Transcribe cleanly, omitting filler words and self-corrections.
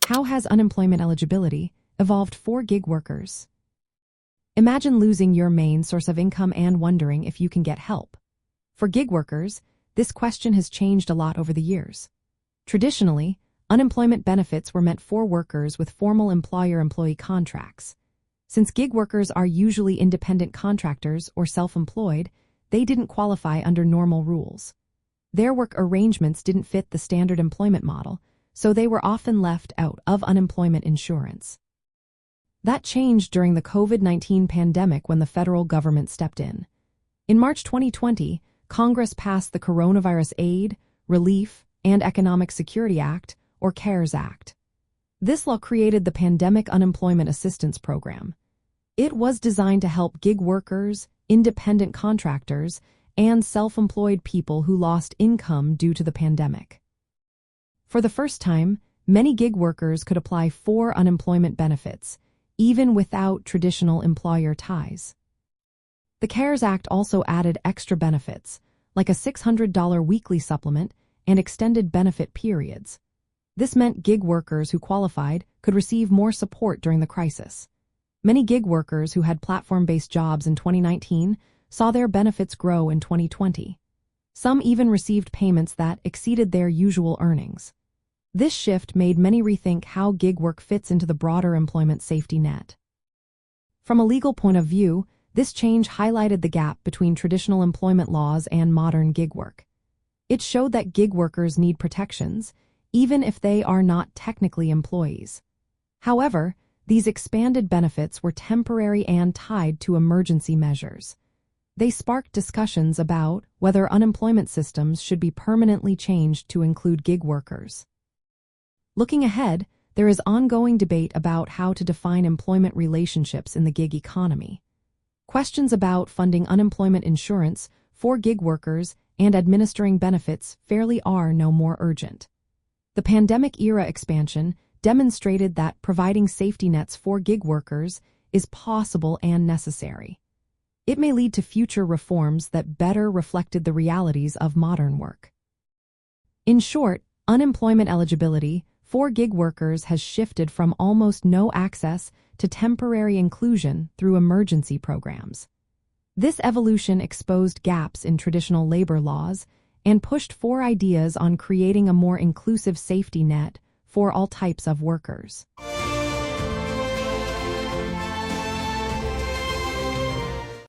How has unemployment eligibility evolved for gig workers? Imagine losing your main source of income and wondering if you can get help. For gig workers, this question has changed a lot over the years. Traditionally, unemployment benefits were meant for workers with formal employer-employee contracts. Since gig workers are usually independent contractors or self-employed, they didn't qualify under normal rules. Their work arrangements didn't fit the standard employment model, so they were often left out of unemployment insurance. That changed during the COVID-19 pandemic when the federal government stepped in. In March 2020, Congress passed the Coronavirus Aid, Relief, and Economic Security Act, or CARES Act. This law created the Pandemic Unemployment Assistance Program. It was designed to help gig workers, independent contractors, and self-employed people who lost income due to the pandemic. For the first time, many gig workers could apply for unemployment benefits, even without traditional employer ties. The CARES Act also added extra benefits, like a $600 weekly supplement and extended benefit periods. This meant gig workers who qualified could receive more support during the crisis. Many gig workers who had platform-based jobs in 2019 saw their benefits grow in 2020. Some even received payments that exceeded their usual earnings. This shift made many rethink how gig work fits into the broader employment safety net. From a legal point of view, this change highlighted the gap between traditional employment laws and modern gig work. It showed that gig workers need protections, even if they are not technically employees. However, these expanded benefits were temporary and tied to emergency measures. They sparked discussions about whether unemployment systems should be permanently changed to include gig workers. Looking ahead, there is ongoing debate about how to define employment relationships in the gig economy. Questions about funding unemployment insurance for gig workers and administering benefits fairly are no more urgent. The pandemic-era expansion demonstrated that providing safety nets for gig workers is possible and necessary. It may lead to future reforms that better reflected the realities of modern work. In short, unemployment eligibility for gig workers has shifted from almost no access to temporary inclusion through emergency programs. This evolution exposed gaps in traditional labor laws and pushed for ideas on creating a more inclusive safety net for all types of workers.